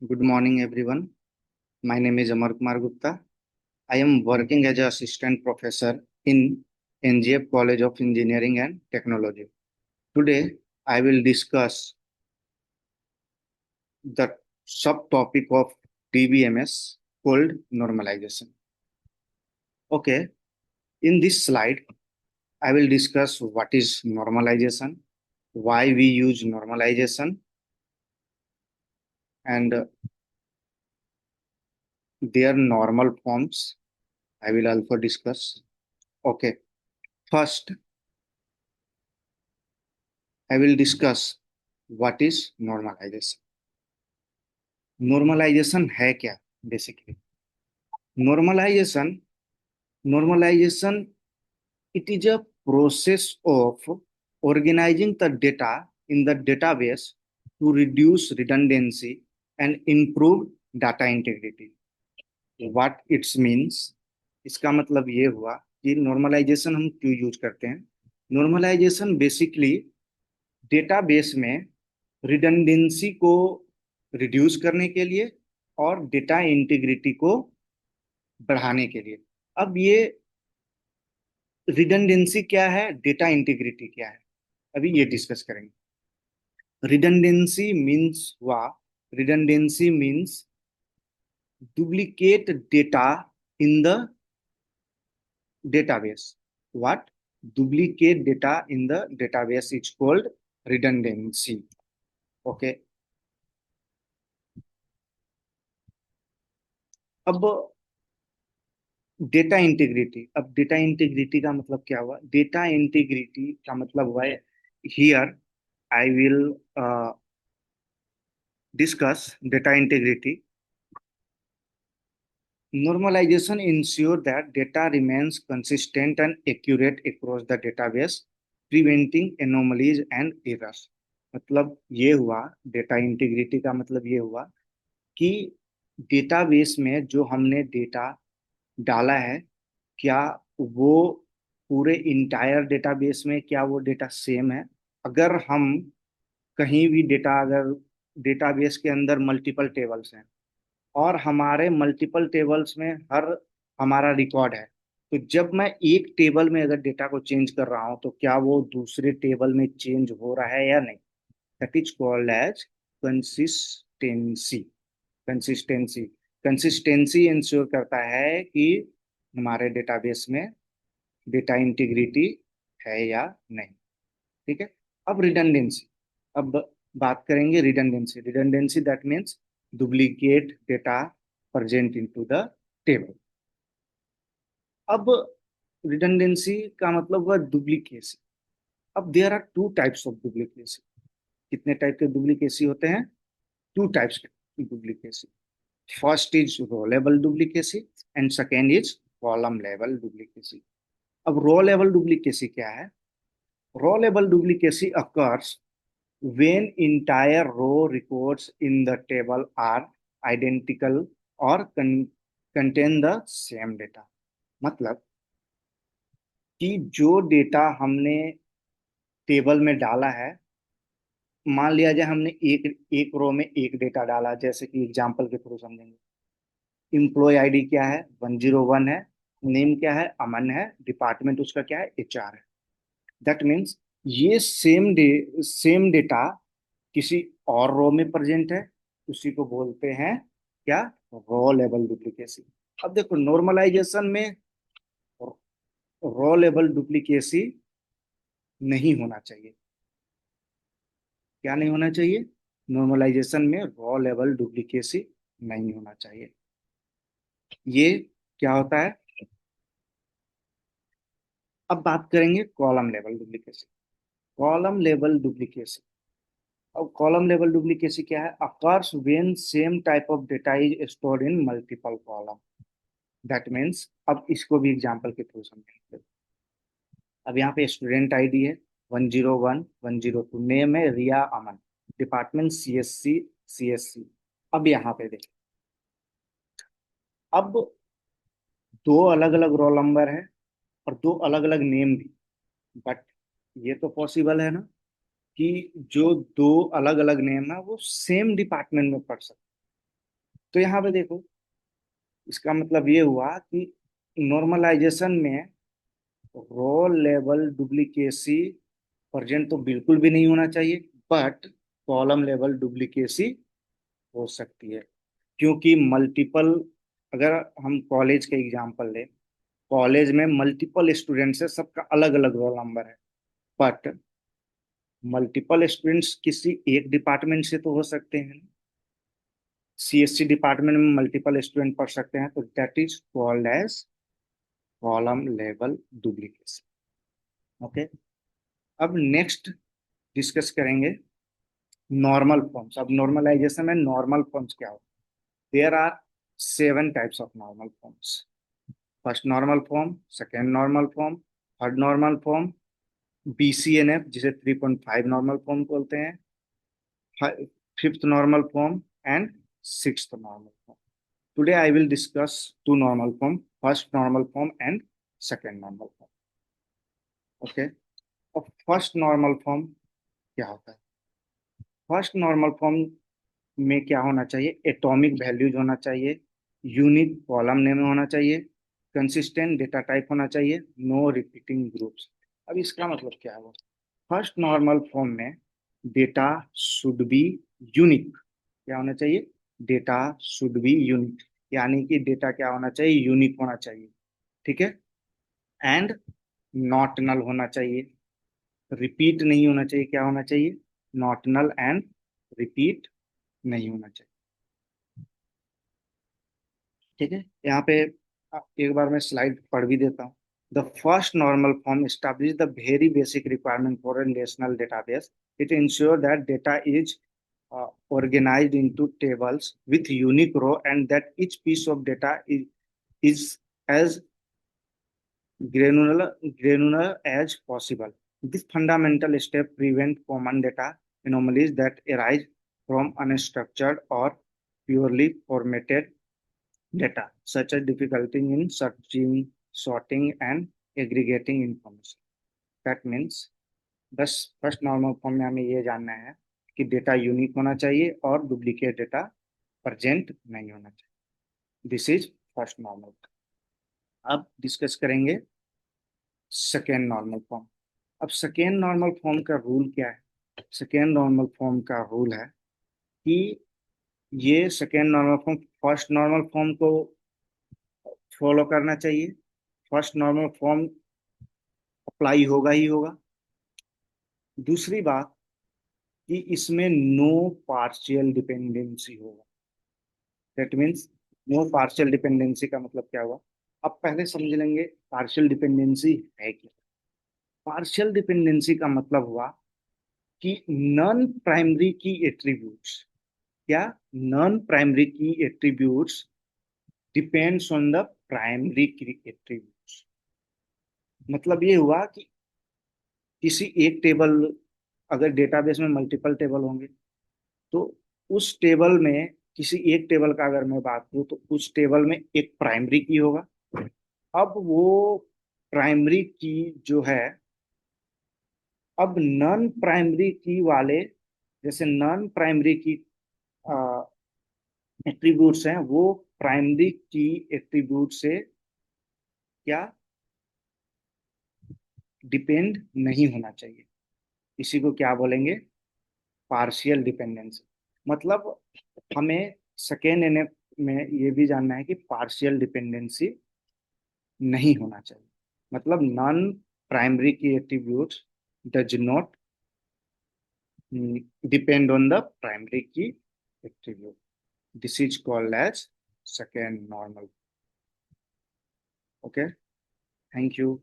Good morning, everyone. My name is Amar Kumar Gupta. I am working as an assistant professor in NGF College of Engineering and Technology. Today, I will discuss the subtopic of DBMS called normalization. Okay, in this slide, I will discuss what is normalization, why we use normalization, and their normal forms. I will also discuss. Okay, first, I will discuss what is normalization. Normalization है क्या basically? Normalization normalization, it is a process of organizing the data in the database to reduce redundancy and improve data integrity. What it means, इसका मतलब ये हुआ कि normalisation हम क्यों use करते हैं. नॉर्मलाइजेशन बेसिकली डेटाबेस में रिडंडेंसी को रिड्यूस करने के लिए और डेटा इंटीग्रिटी को बढ़ाने के लिए. अब ये रिडंडेंसी क्या है, डेटा इंटीग्रिटी क्या है, अभी ये डिस्कस करेंगे. रिडंडेंसी मीन्स हुआ, redundancy means duplicate data in the database. What? Duplicate data in the database is called redundancy. Okay. अब डेटा इंटीग्रिटी का मतलब क्या हुआ? डेटा इंटीग्रिटी का मतलब हुआ है, here I will discuss data integrity. Normalization ensure that data remains consistent and accurate across the database, preventing anomalies and errors. मतलब ये हुआ, डेटा इंटीग्रिटी का मतलब ये हुआ कि डेटाबेस में जो हमने डेटा डाला है, क्या वो पूरे इंटायर डेटाबेस में क्या वो डेटा सेम है. अगर हम कहीं भी डेटा, अगर डेटाबेस के अंदर मल्टीपल टेबल्स हैं और हमारे मल्टीपल टेबल्स में हर हमारा रिकॉर्ड है, तो जब मैं एक टेबल में अगर डेटा को चेंज कर रहा हूं तो क्या वो दूसरे टेबल में चेंज हो रहा है या नहीं. That is called as consistency. Consistency consistency ensure करता है कि हमारे डेटाबेस में डेटा इंटीग्रिटी है या नहीं. ठीक है. अब रिडंडेंसी, अब बात करेंगे redundancy. Redundancy that means duplicate data present into the table. अब रिडंडेंसी का मतलब हुआ डुप्लीकेसी. अब there are two types of duplicacy. कितने टाइप के डुप्लीकेसी होते हैं? टू टाइप्स के duplicacy. First is row level duplicacy and second is column level duplicacy. अब रो लेवल डुप्लीकेसी क्या है? Row level duplicacy occurs when entire row records in the table are identical or contain the same data. मतलब कि जो data हमने table में डाला है, मान लिया जाए हमने एक एक रो में एक डेटा डाला, जैसे कि एग्जांपल के थ्रू समझेंगे. एम्प्लॉय आईडी क्या है? 101 है. नेम क्या है? अमन है. डिपार्टमेंट उसका क्या है? एचआर है. दैट मीन्स ये सेम डेटा किसी और रो में प्रेजेंट है, उसी को बोलते हैं क्या? रो लेवल डुप्लीकेसी. अब देखो, नॉर्मलाइजेशन में रो लेवल डुप्लीकेसी नहीं होना चाहिए. क्या नहीं होना चाहिए? नॉर्मलाइजेशन में रो लेवल डुप्लीकेसी नहीं होना चाहिए. ये क्या होता है? अब बात करेंगे column level duplicacy. Column level duplicacy. अब कॉलम लेवल डुप्लीकेसी क्या है? Occurs when same type of data is stored in multiple column. That means, अब इसको भी एग्जांपल के थ्रू समझेंगे. अब यहाँ पे स्टूडेंट आईडी है 101 102. नेम है रिया अमन. Department CSC. अब यहाँ पे देखिए, अब दो अलग अलग रोल नंबर है और दो अलग अलग नेम भी. बट ये तो पॉसिबल है ना कि जो दो अलग अलग नेम है वो सेम डिपार्टमेंट में पढ़ सकते. तो यहाँ पे देखो, इसका मतलब ये हुआ कि नॉर्मलाइजेशन में रो लेवल डुप्लीकेसी प्रेजेंट तो बिल्कुल भी नहीं होना चाहिए, बट कॉलम लेवल डुप्लीकेसी हो सकती है, क्योंकि मल्टीपल, अगर हम कॉलेज के एग्जांपल लें, कॉलेज में मल्टीपल स्टूडेंट्स है, सबका अलग अलग रोल नंबर है, बट मल्टीपल स्टूडेंट्स किसी एक डिपार्टमेंट से तो हो सकते हैं। सीएससी डिपार्टमेंट में मल्टीपल स्टूडेंट पढ़ सकते हैं, तो that is called as column level duplication. Okay, अब नेक्स्ट डिस्कस करेंगे नॉर्मल फॉर्म्स। अब नॉर्मलाइजेशन में नॉर्मल फॉर्म्स क्या हो? There are 7 types of normal forms. First normal form, second normal form, third normal form, BCNF जिसे 3.5 normal form बोलते हैं, fifth normal form and sixth normal form. Today I will discuss two normal form, first normal form and second normal form. Okay, अब first normal form क्या होता है? First normal form में क्या होना चाहिए? एटॉमिक वैल्यूज होना चाहिए, यूनिक कॉलम नेम होना चाहिए, कंसिस्टेंट डेटा टाइप होना चाहिए, नो रिपीटिंग ग्रुप्स। अब इसका मतलब क्या है? फर्स्ट नॉर्मल फॉर्म में डेटा शुड बी यूनिक। क्या होना चाहिए? डेटा शुड बी यूनिक, यानी कि डेटा क्या होना चाहिए? यूनिक होना चाहिए। ठीक है, एंड नॉट नल होना चाहिए, रिपीट नहीं होना चाहिए। क्या होना चाहिए? नॉट नल एंड रिपीट नहीं होना चाहिए। ठीक है, यहाँ पे एक बार मैं स्लाइड पढ़ भी देता हूँ। The first normal form establish the very basic requirement for a relational database. It ensures that data is organized into tables with unique row, and that each piece of data is as granular as possible. This fundamental step prevents common data anomalies that arise from unstructured or purely formatted data, such as difficulty in searching, sorting, and aggregating information. That means बस first normal form में हमें ये जानना है कि data unique होना चाहिए और डुप्लीकेट डेटा प्रेजेंट नहीं होना चाहिए। This is first normal. अब डिस्कस करेंगे सेकेंड नॉर्मल फॉर्म। अब सेकेंड नॉर्मल फॉर्म का रूल क्या है? सेकेंड नॉर्मल फॉर्म का रूल है कि ये second normal form first normal form को फॉलो करना चाहिए। फर्स्ट नॉर्मल फॉर्म अप्लाई होगा ही होगा। दूसरी बात कि इसमें नो पार्शियल डिपेंडेंसी होगा। That means no partial dependency का मतलब क्या हुआ? अब पहले समझ लेंगे पार्शियल डिपेंडेंसी है क्या। पार्शियल डिपेंडेंसी का मतलब हुआ कि नॉन प्राइमरी की एट्रीब्यूट्स, क्या? नॉन प्राइमरी की attributes depends on the primary की एट्रीब्यूट्स। मतलब ये हुआ कि किसी एक टेबल, अगर डेटाबेस में मल्टीपल टेबल होंगे, तो उस टेबल में किसी एक टेबल का अगर मैं बात करूं, तो उस टेबल में एक प्राइमरी की होगा। अब वो प्राइमरी की जो है, अब नॉन प्राइमरी की वाले, जैसे नॉन प्राइमरी की एट्रीब्यूट्स हैं, वो प्राइमरी की एट्रीब्यूट से क्या डिपेंड नहीं होना चाहिए। इसी को क्या बोलेंगे? Partial dependency. मतलब हमें सेकेंड एनएफ में ये भी जानना है कि पार्शियल डिपेंडेंसी नहीं होना चाहिए। मतलब नॉन प्राइमरी की attributes does not depend on the primary key attribute. This is called as second normal. Okay, thank you.